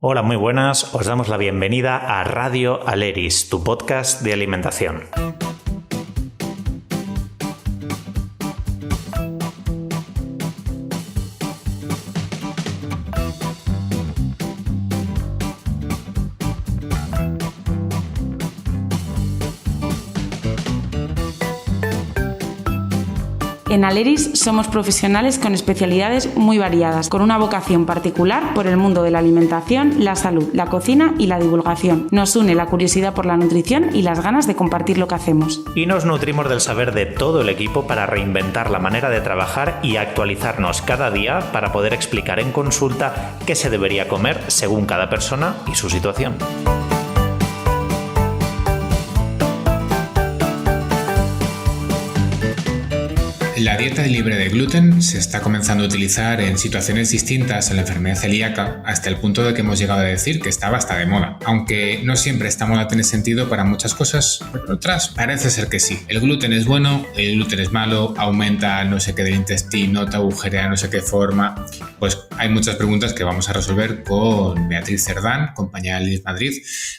Hola, muy buenas. Os damos la bienvenida a Radio Aleris, tu podcast de alimentación. En Aleris somos profesionales con especialidades muy variadas, con una vocación particular por el mundo de la alimentación, la salud, la cocina y la divulgación. Nos une la curiosidad por la nutrición y las ganas de compartir lo que hacemos. Y nos nutrimos del saber de todo el equipo para reinventar la manera de trabajar y actualizarnos cada día para poder explicar en consulta qué se debería comer según cada persona y su situación. La dieta libre de gluten se está comenzando a utilizar en situaciones distintas en la enfermedad celíaca hasta el punto de que hemos llegado a decir que estaba hasta de moda. Aunque no siempre esta moda tiene sentido para muchas cosas, pero otras parece ser que sí. El gluten es bueno, el gluten es malo, aumenta no sé qué del intestino, te agujerea no sé qué forma. Pues hay muchas preguntas que vamos a resolver con Beatriz Cerdán, compañera de Aleris Madrid.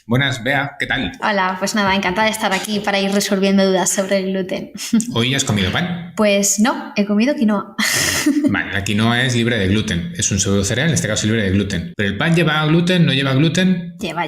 Buenas, Bea, ¿qué tal? Hola, pues nada, encantada de estar aquí para ir resolviendo dudas sobre el gluten. ¿Hoy has comido pan? Pues no, he comido quinoa. Vale, la quinoa es libre de gluten, es un pseudo cereal, en este caso libre de gluten. ¿Pero el pan lleva gluten, no lleva gluten? Lleva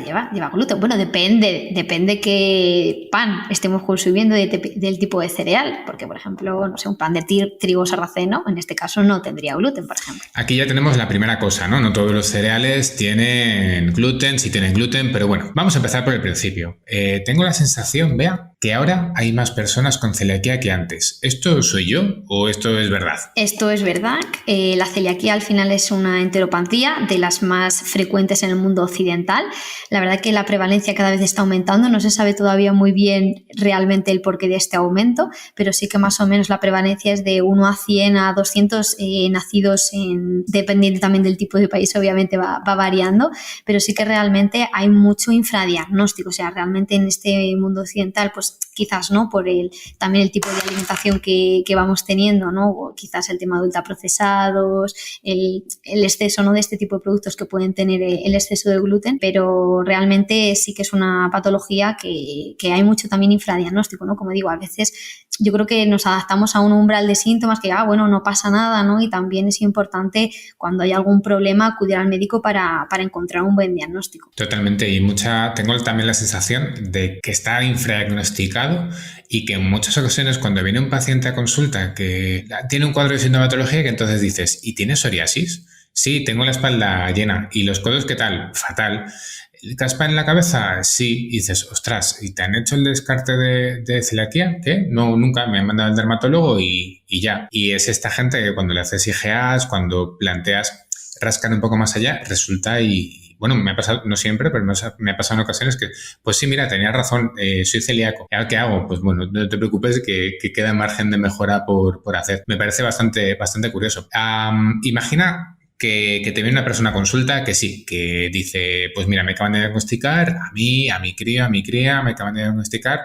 gluten. Bueno, depende qué pan estemos consumiendo del tipo de cereal, porque por ejemplo, no sé, un pan de trigo sarraceno, en este caso no tendría gluten, por ejemplo. Aquí ya tenemos la primera cosa, ¿no? No todos los cereales tienen gluten, sí tienen gluten, pero bueno, vamos a empezar por el principio. Tengo la sensación, Bea, que ahora hay más personas con celiaquía que antes. ¿Esto soy yo o esto es verdad? Esto es verdad. La celiaquía al final es una enteropatía de las más frecuentes en el mundo occidental. La verdad que la prevalencia cada vez está aumentando. No se sabe todavía muy bien realmente el porqué de este aumento, pero sí que más o menos la prevalencia es de 1 a 100 a 200 nacidos dependiendo también del tipo de país, obviamente va variando, pero sí que realmente hay mucho infradiagnóstico. O sea, realmente en este mundo occidental, pues quizás no por también el tipo de alimentación que vamos teniendo, ¿no? O quizás el tema de ultraprocesados, el exceso, ¿no?, de este tipo de productos que pueden tener el exceso de gluten, pero realmente sí que es una patología que hay mucho también infradiagnóstico, ¿no? Como digo, a veces yo creo que nos adaptamos a un umbral de síntomas que, no pasa nada, ¿no? Y también es importante cuando hay algún problema acudir al médico para encontrar un buen diagnóstico. Totalmente, y tengo también la sensación de que está infradiagnosticado y que en muchas ocasiones cuando viene un paciente a consulta que tiene un cuadro de sintomatología que entonces dices, ¿y tienes psoriasis? Sí, tengo la espalda llena. ¿Y los codos qué tal? Fatal. ¿Caspa en la cabeza? Sí. Y dices, ostras, ¿y te han hecho el descarte de celiaquía? ¿Qué? No, nunca. Me han mandado al dermatólogo y ya. Y es esta gente que cuando le haces IgAs, cuando planteas rascar un poco más allá, resulta bueno, me ha pasado, no siempre, pero me ha pasado en ocasiones que, pues sí, mira, tenías razón, soy celíaco. ¿Y ahora qué hago? Pues bueno, no te preocupes que queda margen de mejora por hacer. Me parece bastante curioso. Imagina que te viene una persona a consulta que sí, que dice, pues mira, me acaban de diagnosticar, a mi cría, me acaban de diagnosticar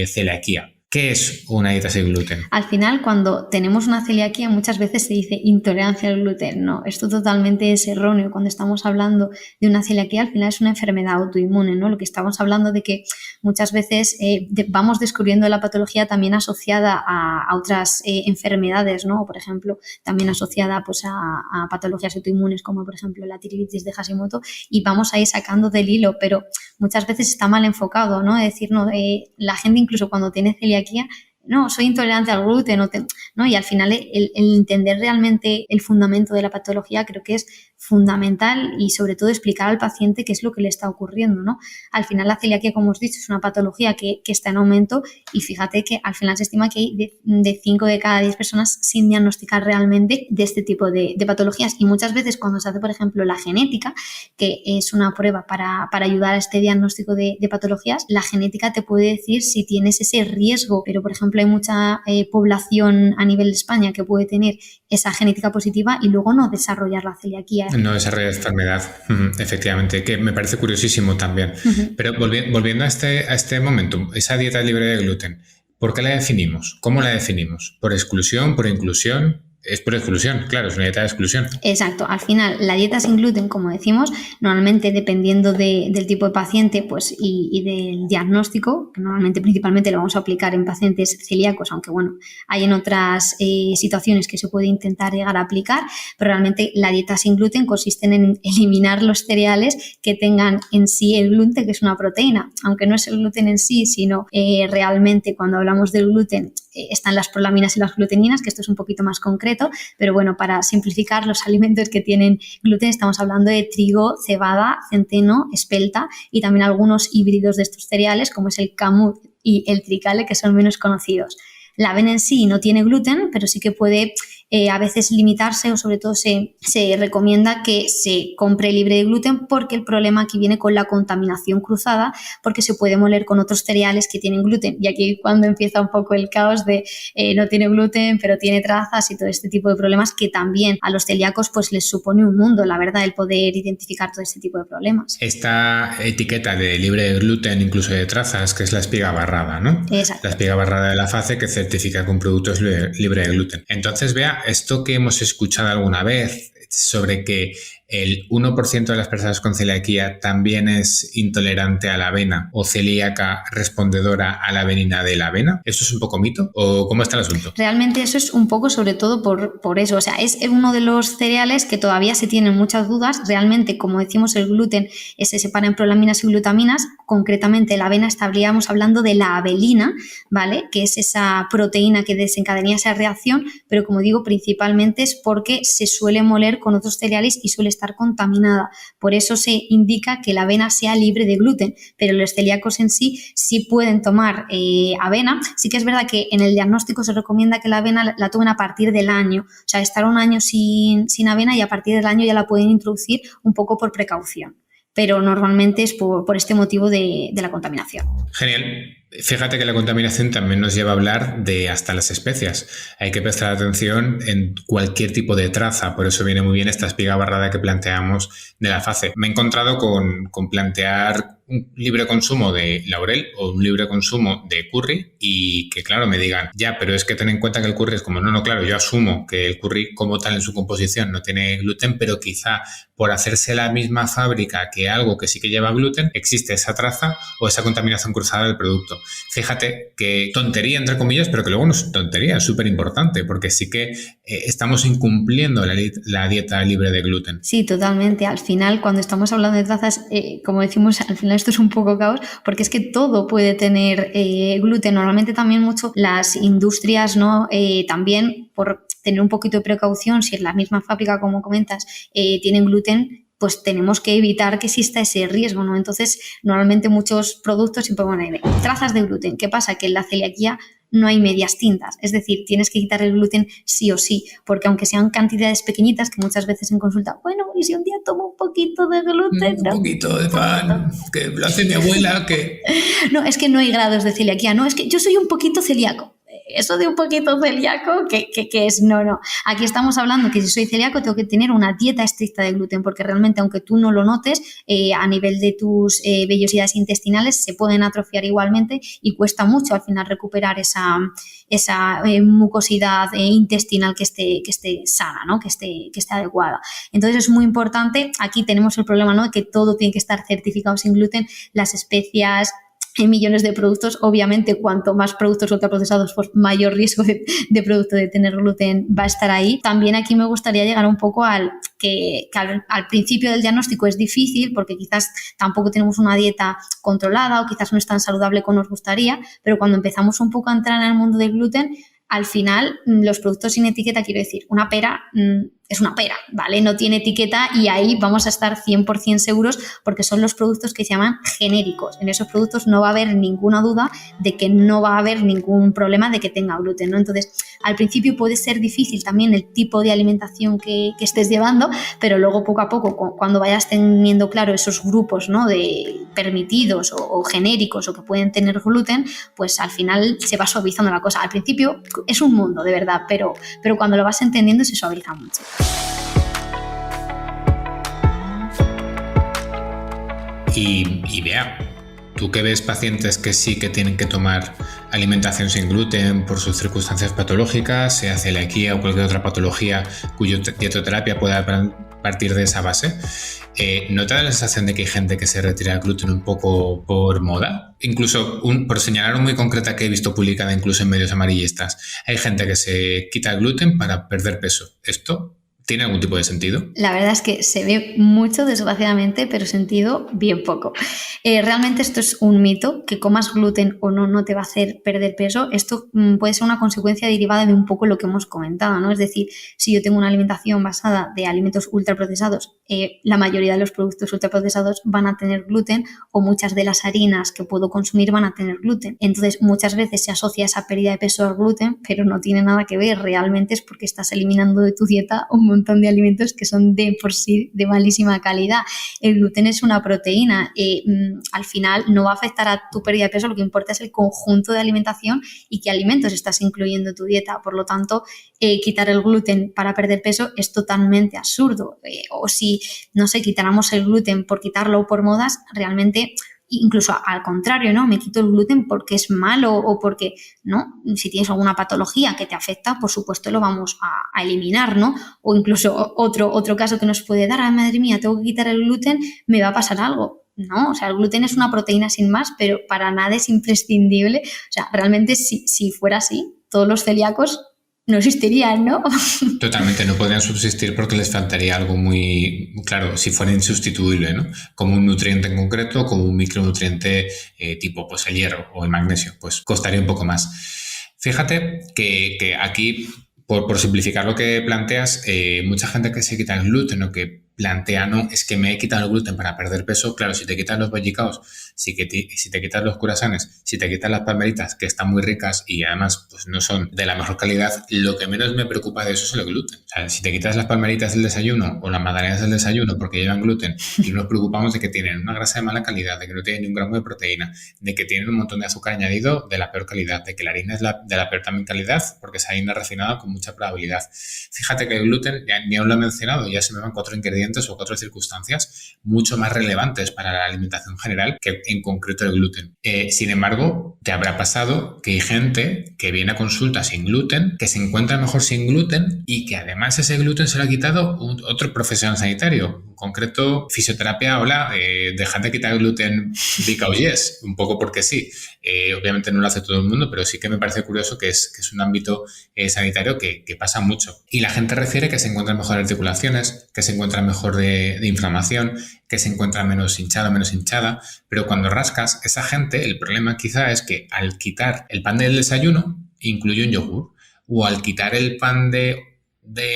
celiaquía. ¿Qué es una dieta sin gluten? Al final, cuando tenemos una celiaquía, muchas veces se dice intolerancia al gluten. No, esto totalmente es erróneo. Cuando estamos hablando de una celiaquía, al final es una enfermedad autoinmune, ¿no? Lo que estamos hablando de que muchas veces vamos descubriendo la patología también asociada a otras enfermedades, ¿no? Por ejemplo, también asociada pues, a patologías autoinmunes como, por ejemplo, la tiroiditis de Hashimoto, y vamos ahí sacando del hilo, pero muchas veces está mal enfocado, ¿no? Es decir, la gente incluso cuando tiene celiaquía, no, soy intolerante al gluten, ¿no? Y al final el entender realmente el fundamento de la patología creo que es fundamental y sobre todo explicar al paciente qué es lo que le está ocurriendo, ¿no? Al final la celiaquía, como os he dicho, es una patología que está en aumento y fíjate que al final se estima que hay de 5 de cada 10 personas sin diagnosticar realmente de este tipo de patologías, y muchas veces cuando se hace, por ejemplo, la genética, que es una prueba para ayudar a este diagnóstico de patologías, la genética te puede decir si tienes ese riesgo, pero por ejemplo hay mucha población a nivel de España que puede tener esa genética positiva y luego no desarrollar la celiaquía. No desarrolla enfermedad, efectivamente, que me parece curiosísimo también. Pero volviendo a este momento, esa dieta libre de gluten, ¿por qué la definimos? ¿Cómo la definimos? ¿Por exclusión? ¿Por inclusión? Es por exclusión, claro, es una dieta de exclusión. Exacto, al final la dieta sin gluten, como decimos, normalmente dependiendo del tipo de paciente pues, y del diagnóstico, que normalmente principalmente lo vamos a aplicar en pacientes celíacos, aunque bueno, hay en otras situaciones que se puede intentar llegar a aplicar, pero realmente la dieta sin gluten consiste en eliminar los cereales que tengan en sí el gluten, que es una proteína, aunque no es el gluten en sí, sino realmente cuando hablamos del gluten están las prolaminas y las gluteninas, que esto es un poquito más concreto, pero bueno, para simplificar los alimentos que tienen gluten estamos hablando de trigo, cebada, centeno, espelta y también algunos híbridos de estos cereales como es el kamut y el tricale, que son menos conocidos. La avena en sí no tiene gluten, pero sí que puede a veces limitarse o sobre todo se recomienda que se compre libre de gluten porque el problema aquí viene con la contaminación cruzada porque se puede moler con otros cereales que tienen gluten y aquí cuando empieza un poco el caos de no tiene gluten pero tiene trazas y todo este tipo de problemas que también a los celíacos pues les supone un mundo, la verdad, el poder identificar todo este tipo de problemas. Esta etiqueta de libre de gluten, incluso de trazas, que es la espiga barrada, ¿no? Exacto. La espiga barrada de la FACE que certifica que un producto es libre de gluten. Entonces, Bea, esto que hemos escuchado alguna vez sobre que el 1% de las personas con celiaquía también es intolerante a la avena o celíaca respondedora a la avenina de la avena, ¿eso es un poco mito o cómo está el asunto? Realmente eso es un poco sobre todo por eso, o sea, es uno de los cereales que todavía se tienen muchas dudas, realmente como decimos el gluten se separa en prolaminas y glutaminas, concretamente la avena estaríamos hablando de la avelina, ¿vale? Que es esa proteína que desencadenaría esa reacción, pero como digo, principalmente es porque se suele moler con otros cereales y suele estar contaminada. Por eso se indica que la avena sea libre de gluten, pero los celíacos en sí pueden tomar avena. Sí que es verdad que en el diagnóstico se recomienda que la avena la tomen a partir del año, o sea, estar un año sin avena y a partir del año ya la pueden introducir un poco por precaución. Pero normalmente es por este motivo de la contaminación. Genial. Fíjate que la contaminación también nos lleva a hablar de hasta las especias. Hay que prestar atención en cualquier tipo de traza, por eso viene muy bien esta espiga barrada que planteamos de la FACE. Me he encontrado con plantear un libre consumo de laurel o un libre consumo de curry y que claro me digan, ya, pero es que ten en cuenta que el curry es como, no, claro, yo asumo que el curry como tal en su composición no tiene gluten, pero quizá por hacerse la misma fábrica que algo que sí que lleva gluten, existe esa traza o esa contaminación cruzada del producto. Fíjate que tontería entre comillas, pero que luego no es tontería, es súper importante porque sí que estamos incumpliendo la dieta libre de gluten. Sí, totalmente. Al final, cuando estamos hablando de trazas, como decimos, al final esto es un poco caos porque es que todo puede tener gluten. Normalmente también mucho las industrias, ¿no? También por tener un poquito de precaución, si en la misma fábrica, como comentas, tienen gluten, pues tenemos que evitar que exista ese riesgo, ¿no? Entonces, normalmente muchos productos siempre ponen trazas de gluten. ¿Qué pasa? Que en la celiaquía no hay medias tintas, es decir, tienes que quitar el gluten sí o sí, porque aunque sean cantidades pequeñitas, que muchas veces en consulta, bueno, y si un día tomo un poquito de gluten, un poquito de pan, que lo hace mi abuela, que... No, es que no hay grados de celiaquía, no, es que yo soy un poquito celíaco. Eso de un poquito celíaco, ¿qué es? No. Aquí estamos hablando que si soy celíaco tengo que tener una dieta estricta de gluten, porque realmente aunque tú no lo notes, a nivel de tus vellosidades intestinales se pueden atrofiar igualmente y cuesta mucho al final recuperar esa mucosidad intestinal que esté sana, ¿no? que esté adecuada. Entonces es muy importante, aquí tenemos el problema, ¿no? Que todo tiene que estar certificado sin gluten, las especias, en millones de productos, obviamente cuanto más productos ultraprocesados, pues mayor riesgo de producto de tener gluten va a estar ahí. También aquí me gustaría llegar un poco al principio del diagnóstico es difícil porque quizás tampoco tenemos una dieta controlada o quizás no es tan saludable como nos gustaría, pero cuando empezamos un poco a entrar en el mundo del gluten, al final los productos sin etiqueta, quiero decir, una pera es una pera, ¿vale? No tiene etiqueta y ahí vamos a estar 100% seguros porque son los productos que se llaman genéricos. En esos productos no va a haber ninguna duda de que no va a haber ningún problema de que tenga gluten, ¿no? Entonces, al principio puede ser difícil también el tipo de alimentación que estés llevando, pero luego poco a poco, cuando vayas teniendo claro esos grupos, ¿no? De permitidos o genéricos o que pueden tener gluten, pues al final se va suavizando la cosa. Al principio es un mundo, de verdad, pero cuando lo vas entendiendo se suaviza mucho. Y vea, tú que ves pacientes que sí que tienen que tomar alimentación sin gluten por sus circunstancias patológicas, sea celiaquía o cualquier otra patología cuya dietoterapia pueda partir de esa base, ¿no te da la sensación de que hay gente que se retira el gluten un poco por moda? Incluso, por señalar una muy concreta que he visto publicada incluso en medios amarillistas, hay gente que se quita el gluten para perder peso. ¿Esto tiene algún tipo de sentido? La verdad es que se ve mucho, desgraciadamente, pero sentido bien poco. Realmente esto es un mito, que comas gluten o no te va a hacer perder peso. Esto puede ser una consecuencia derivada de un poco lo que hemos comentado, ¿no? Es decir, si yo tengo una alimentación basada de alimentos ultraprocesados, la mayoría de los productos ultraprocesados van a tener gluten, o muchas de las harinas que puedo consumir van a tener gluten. Entonces, muchas veces se asocia esa pérdida de peso al gluten, pero no tiene nada que ver. Realmente es porque estás eliminando de tu dieta un montón de alimentos que son de por sí de malísima calidad. El gluten es una proteína, al final no va a afectar a tu pérdida de peso, lo que importa es el conjunto de alimentación y qué alimentos estás incluyendo en tu dieta. Por lo tanto, quitar el gluten para perder peso es totalmente absurdo. O si, no sé, quitáramos el gluten por quitarlo o por modas, realmente... Incluso al contrario, ¿no? Me quito el gluten porque es malo o porque, ¿no? Si tienes alguna patología que te afecta, por supuesto lo vamos a eliminar, ¿no? O incluso otro caso que nos puede dar, ay, madre mía, tengo que quitar el gluten, me va a pasar algo. No, o sea, el gluten es una proteína sin más, pero para nada es imprescindible. O sea, realmente si fuera así, todos los celíacos no existirían, ¿no? Totalmente, no podrían subsistir porque les faltaría algo muy claro, si fuera insustituible, ¿no? Como un nutriente en concreto, como un micronutriente tipo pues el hierro o el magnesio, pues costaría un poco más. Fíjate que aquí, por simplificar lo que planteas, mucha gente que se quita el gluten o que plantea, no, es que me he quitado el gluten para perder peso. Claro, si te quitas los bollicaos, si te quitas los curasanes, si te quitas las palmeritas, que están muy ricas y además pues no son de la mejor calidad, lo que menos me preocupa de eso es el gluten. O sea, si te quitas las palmeritas del desayuno o las magdalenas del desayuno porque llevan gluten y nos preocupamos de que tienen una grasa de mala calidad, de que no tienen ni un gramo de proteína, de que tienen un montón de azúcar añadido de la peor calidad, de que la harina es de la peor también calidad porque es harina refinada con mucha probabilidad. Fíjate que el gluten, ya ni aún lo he mencionado, ya se me van 4 ingredientes o 4 circunstancias mucho más relevantes para la alimentación general que en concreto el gluten. Sin embargo, te habrá pasado que hay gente que viene a consulta sin gluten, que se encuentra mejor sin gluten y que además ese gluten se lo ha quitado otro profesional sanitario. En concreto, fisioterapia, hola, dejad de quitar el gluten because yes, un poco porque sí. Obviamente no lo hace todo el mundo, pero sí que me parece curioso que es un ámbito sanitario que pasa mucho. Y la gente refiere que se encuentran mejor articulaciones, que se encuentran mejor de inflamación, que se encuentra menos hinchada, pero cuando rascas, esa gente, el problema quizá es que al quitar el pan del desayuno, incluye un yogur, o al quitar el pan de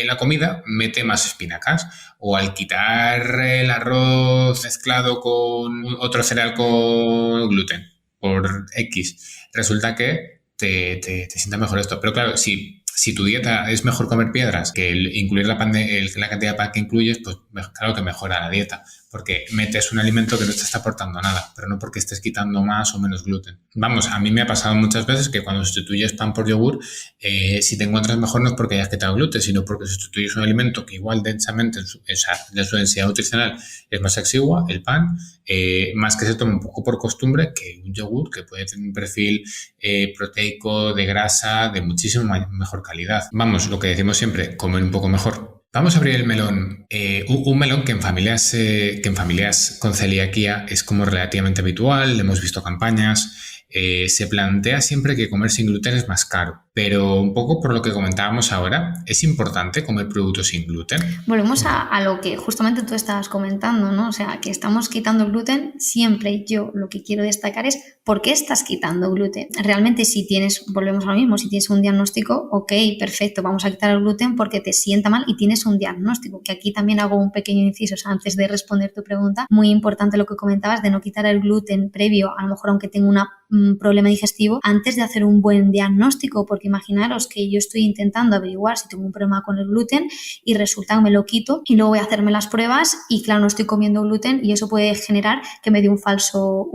la comida, mete más espinacas, o al quitar el arroz mezclado con otro cereal con gluten, por X, resulta que te sienta mejor esto. Pero claro, si tu dieta es mejor comer piedras que incluir la cantidad de pan que incluyes, pues claro que mejora la dieta, porque metes un alimento que no te está aportando nada, pero no porque estés quitando más o menos gluten. Vamos, a mí me ha pasado muchas veces que cuando sustituyes pan por yogur, si te encuentras mejor no es porque hayas quitado gluten, sino porque sustituyes un alimento que igual densamente, de su densidad nutricional es más exigua, el pan, más que se toma un poco por costumbre que un yogur que puede tener un perfil proteico, de grasa, de muchísimo mejor calidad. Vamos, lo que decimos siempre, comer un poco mejor. Vamos a abrir el melón. Un melón que en familias con celiaquía es como relativamente habitual, hemos visto campañas. Se plantea siempre que comer sin gluten es más caro, pero un poco por lo que comentábamos ahora, ¿es importante comer productos sin gluten? Volvemos a lo que justamente tú estabas comentando, ¿no? O sea, que estamos quitando gluten siempre. Yo lo que quiero destacar es ¿por qué estás quitando gluten? Realmente volvemos a lo mismo, si tienes un diagnóstico, ok, perfecto, vamos a quitar el gluten porque te sienta mal y tienes un diagnóstico, que aquí también hago un pequeño inciso, o sea, antes de responder tu pregunta, muy importante lo que comentabas de no quitar el gluten previo, a lo mejor aunque tenga un problema digestivo, antes de hacer un buen diagnóstico, porque porque imaginaros que yo estoy intentando averiguar si tengo un problema con el gluten y resulta que me lo quito y luego voy a hacerme las pruebas y claro, no estoy comiendo gluten y eso puede generar que me dé un falso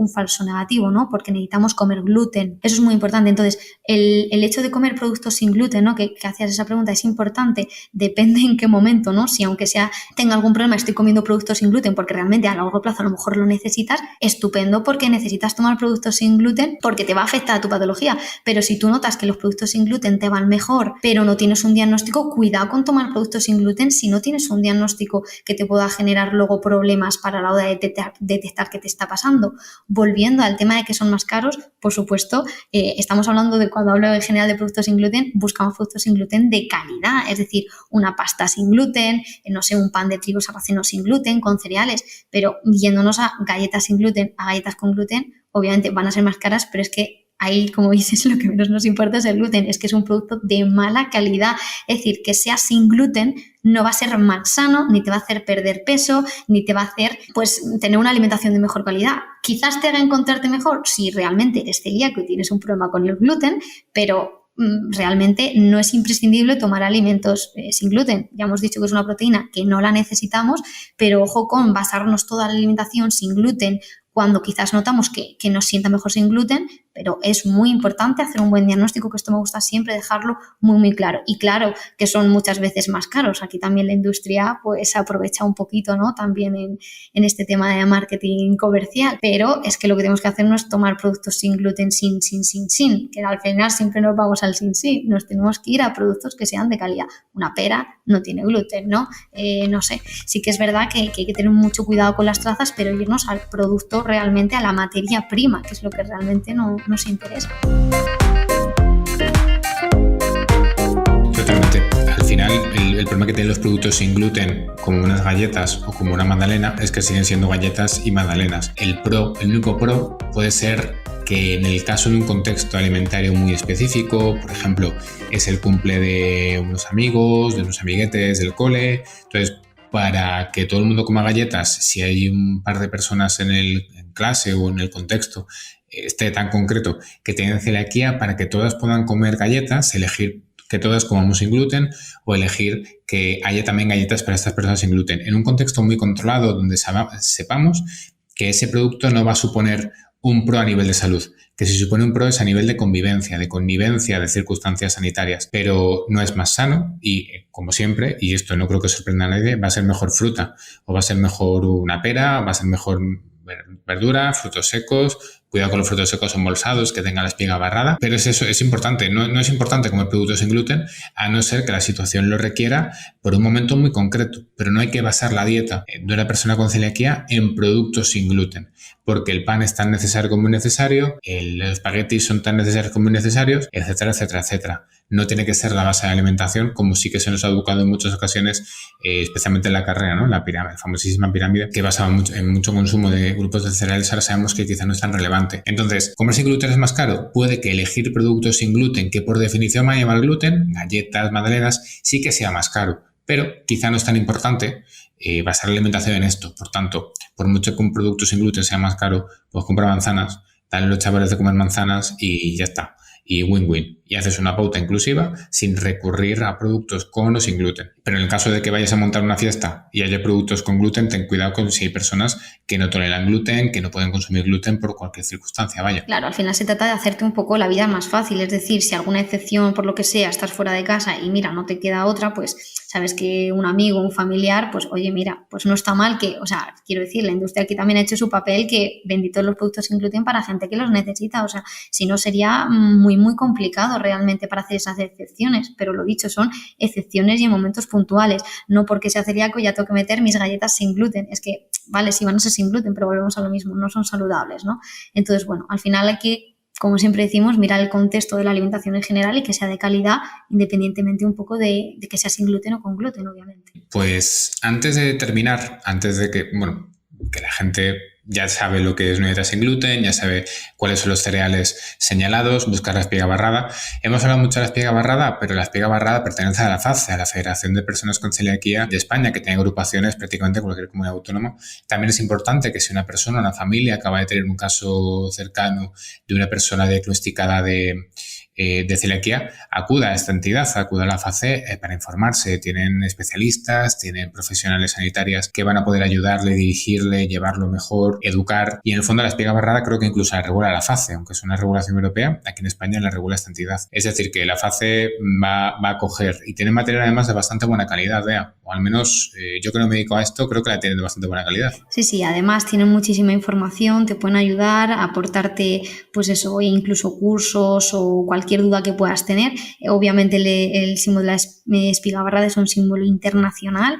negativo, ¿no? Porque necesitamos comer gluten. Eso es muy importante. Entonces, el hecho de comer productos sin gluten, ¿no? Que hacías esa pregunta, es importante, depende en qué momento, ¿no? Si aunque sea tenga algún problema, estoy comiendo productos sin gluten porque realmente a largo plazo a lo mejor lo necesitas, estupendo, porque necesitas tomar productos sin gluten porque te va a afectar a tu patología. Pero si tú notas que los productos sin gluten te van mejor, pero no tienes un diagnóstico, cuidado con tomar productos sin gluten si no tienes un diagnóstico que te pueda generar luego problemas para la hora de detectar qué te está pasando. Volviendo al tema de que son más caros, por supuesto, estamos hablando de cuando hablo en general de productos sin gluten, buscamos productos sin gluten de calidad, es decir, una pasta sin gluten, no sé, un pan de trigo sarraceno sin gluten, con cereales, pero yéndonos a galletas sin gluten, a galletas con gluten, obviamente van a ser más caras, pero es que ahí, como dices, lo que menos nos importa es el gluten, es que es un producto de mala calidad, es decir, que sea sin gluten no va a ser más sano, ni te va a hacer perder peso, ni te va a hacer pues tener una alimentación de mejor calidad. Quizás te haga encontrarte mejor si realmente eres celíaco y tienes un problema con el gluten, pero realmente no es imprescindible tomar alimentos sin gluten. Ya hemos dicho que es una proteína que no la necesitamos, pero ojo con basarnos toda la alimentación sin gluten cuando quizás notamos que nos sienta mejor sin gluten, pero es muy importante hacer un buen diagnóstico, que esto me gusta siempre dejarlo muy, muy claro. Y claro, que son muchas veces más caros. Aquí también la industria pues aprovecha un poquito, ¿no? También en este tema de marketing comercial. Pero es que lo que tenemos que hacer no es tomar productos sin gluten, sin, que al final siempre nos vamos al sin. Nos tenemos que ir a productos que sean de calidad. Una pera no tiene gluten, ¿no? No sé. Sí que es verdad que hay que tener mucho cuidado con las trazas, pero irnos al producto realmente, a la materia prima, que es lo que realmente nos interesa. Totalmente. Al final, el problema que tienen los productos sin gluten, como unas galletas o como una magdalena, es que siguen siendo galletas y magdalenas. El único pro puede ser que en el caso de un contexto alimentario muy específico, por ejemplo, es el cumple de unos amigos, de unos amiguetes del cole, entonces para que todo el mundo coma galletas, si hay un par de personas en clase o en el contexto tan concreto que tienen celiaquía, para que todas puedan comer galletas, elegir que todas comamos sin gluten o elegir que haya también galletas para estas personas sin gluten. En un contexto muy controlado donde sepamos que ese producto no va a suponer un pro a nivel de salud, que si supone un pro es a nivel de convivencia, de connivencia de circunstancias sanitarias, pero no es más sano y, como siempre, y esto no creo que sorprenda a nadie, va a ser mejor fruta o va a ser mejor una pera, va a ser mejor verdura, frutos secos, cuidado con los frutos secos embolsados, que tengan la espiga barrada, pero es importante, no es importante comer productos sin gluten, a no ser que la situación lo requiera por un momento muy concreto, pero no hay que basar la dieta de una persona con celiaquía en productos sin gluten, porque el pan es tan necesario como innecesario, los espaguetis son tan necesarios como innecesarios, etcétera, etcétera, etcétera. No tiene que ser la base de la alimentación, como sí que se nos ha educado en muchas ocasiones, especialmente en la carrera, ¿no? La pirámide, la famosísima pirámide, que basaba en mucho consumo de grupos de cereales, ahora sabemos que quizá no es tan relevante. Entonces, ¿comer sin gluten es más caro? Puede que elegir productos sin gluten, que por definición van a llevar gluten, galletas, magdalenas, sí que sea más caro, pero quizá no es tan importante basar la alimentación en esto. Por tanto, por mucho que un producto sin gluten sea más caro, pues compra manzanas, dale a los chavales de comer manzanas y ya está. Y win-win. Y haces una pauta inclusiva sin recurrir a productos con o sin gluten. Pero en el caso de que vayas a montar una fiesta y haya productos con gluten, ten cuidado con si hay personas que no toleran gluten, que no pueden consumir gluten por cualquier circunstancia, vaya. Claro, al final se trata de hacerte un poco la vida más fácil. Es decir, si alguna excepción por lo que sea estás fuera de casa y mira, no te queda otra, pues sabes que un amigo, un familiar, pues oye, mira, pues no está mal que, o sea, quiero decir, la industria aquí también ha hecho su papel, que benditos los productos sin gluten para gente que los necesita. O sea, si no sería muy, muy complicado realmente para hacer esas excepciones, pero lo dicho, son excepciones y en momentos puntuales. No porque sea celíaco ya tengo que meter mis galletas sin gluten. Es que, vale, sí van a ser sin gluten, pero volvemos a lo mismo, no son saludables, ¿no? Entonces, bueno, al final hay que, como siempre decimos, mirar el contexto de la alimentación en general y que sea de calidad, independientemente un poco de que sea sin gluten o con gluten, obviamente. Pues antes de terminar, antes de que la gente ya sabe lo que es una dieta sin gluten, ya sabe cuáles son los cereales señalados, buscar la espiga barrada. Hemos hablado mucho de la espiga barrada, pero la espiga barrada pertenece a la FACE, a la Federación de Personas con Celiaquía de España, que tiene agrupaciones prácticamente en cualquier comunidad autónoma. También es importante que si una persona, una familia, acaba de tener un caso cercano de una persona diagnosticada de celiaquía, acuda a esta entidad, acuda a la FACE para informarse. Tienen especialistas, tienen profesionales sanitarias que van a poder ayudarle, dirigirle, llevarlo mejor, educar. Y en el fondo la espiga barrada creo que incluso la regula la FACE, aunque es una regulación europea, aquí en España la regula esta entidad. Es decir, que la FACE va a coger y tiene material además de bastante buena calidad, o al menos yo que no me dedico a esto creo que la tienen de bastante buena calidad. Sí, además tienen muchísima información, te pueden ayudar a aportarte pues eso, incluso cursos o cualquier duda que puedas tener. Obviamente el símbolo de la espiga barrada es un símbolo internacional,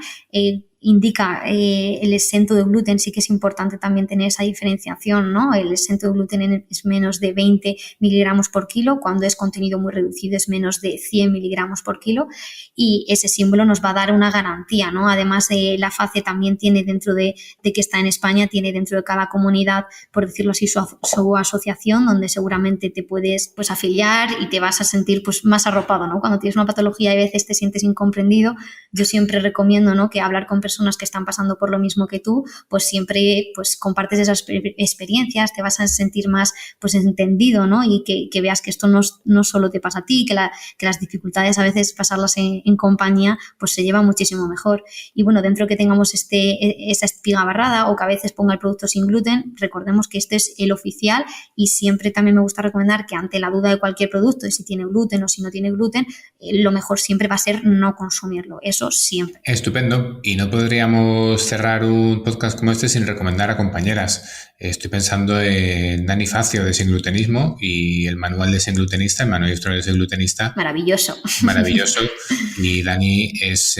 indica el exento de gluten. Sí que es importante también tener esa diferenciación, ¿no? El exento de gluten es menos de 20 miligramos por kilo, cuando es contenido muy reducido es menos de 100 miligramos por kilo, y ese símbolo nos va a dar una garantía, ¿no? Además, la FACE también tiene, dentro de que está en España, tiene dentro de cada comunidad, por decirlo así, su asociación, donde seguramente te puedes pues afiliar y te vas a sentir pues más arropado, ¿no? Cuando tienes una patología y a veces te sientes incomprendido, yo siempre recomiendo, ¿no?, que hablar con personas que están pasando por lo mismo que tú, pues siempre pues compartes esas experiencias, te vas a sentir más pues entendido, ¿no? Y que veas que esto no solo te pasa a ti, que las dificultades a veces pasarlas en compañía pues se lleva muchísimo mejor. Y bueno, dentro que tengamos esa espiga barrada o que a veces ponga el producto sin gluten, recordemos que este es el oficial, y siempre también me gusta recomendar que ante la duda de cualquier producto, de si tiene gluten o si no tiene gluten, lo mejor siempre va a ser no consumirlo, eso siempre. Estupendo. Y no podríamos cerrar un podcast como este sin recomendar a compañeras. Estoy pensando en Dani Facio de Sin Glutenismo y el manual de Sin Glutenista, el manual histórico de Sin Glutenista. Maravilloso. Y Dani es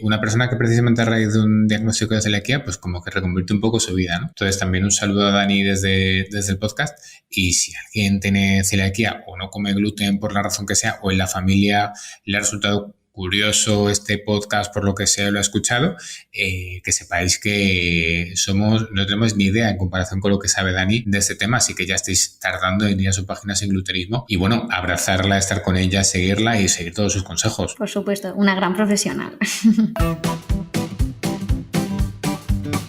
una persona que precisamente a raíz de un diagnóstico de celiaquía pues como que reconvierte un poco su vida, ¿no? Entonces también un saludo a Dani desde el podcast. Y si alguien tiene celiaquía o no come gluten por la razón que sea, o en la familia le ha resultado curioso este podcast por lo que sea lo ha escuchado, que sepáis que no tenemos ni idea en comparación con lo que sabe Dani de este tema, así que ya estáis tardando en ir a su página Sin Glutenismo y bueno, abrazarla, estar con ella, seguirla y seguir todos sus consejos. Por supuesto, una gran profesional.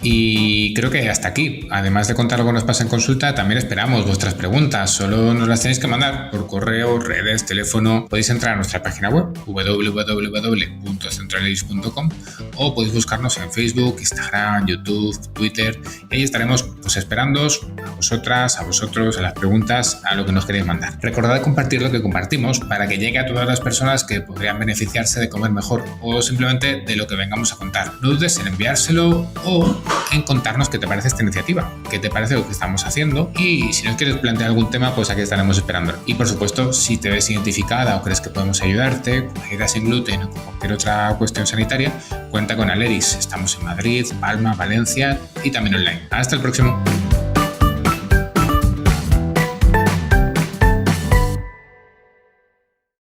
Y creo que hasta aquí. Además de contar lo que nos pasa en consulta, también esperamos vuestras preguntas. Solo nos las tenéis que mandar por correo, redes, teléfono. Podéis entrar a nuestra página web www.centraleris.com o podéis buscarnos en Facebook, Instagram, YouTube, Twitter. Y ahí estaremos pues esperándoos a vosotras, a vosotros, a las preguntas, a lo que nos queréis mandar. Recordad compartir lo que compartimos para que llegue a todas las personas que podrían beneficiarse de comer mejor o simplemente de lo que vengamos a contar. No dudes en enviárselo o en contarnos qué te parece esta iniciativa, qué te parece lo que estamos haciendo, y si nos quieres plantear algún tema, pues aquí estaremos esperando. Y por supuesto, si te ves identificada o crees que podemos ayudarte con la idea sin gluten o con cualquier otra cuestión sanitaria, cuenta con Aleris. Estamos en Madrid, Palma, Valencia y también online. Hasta el próximo.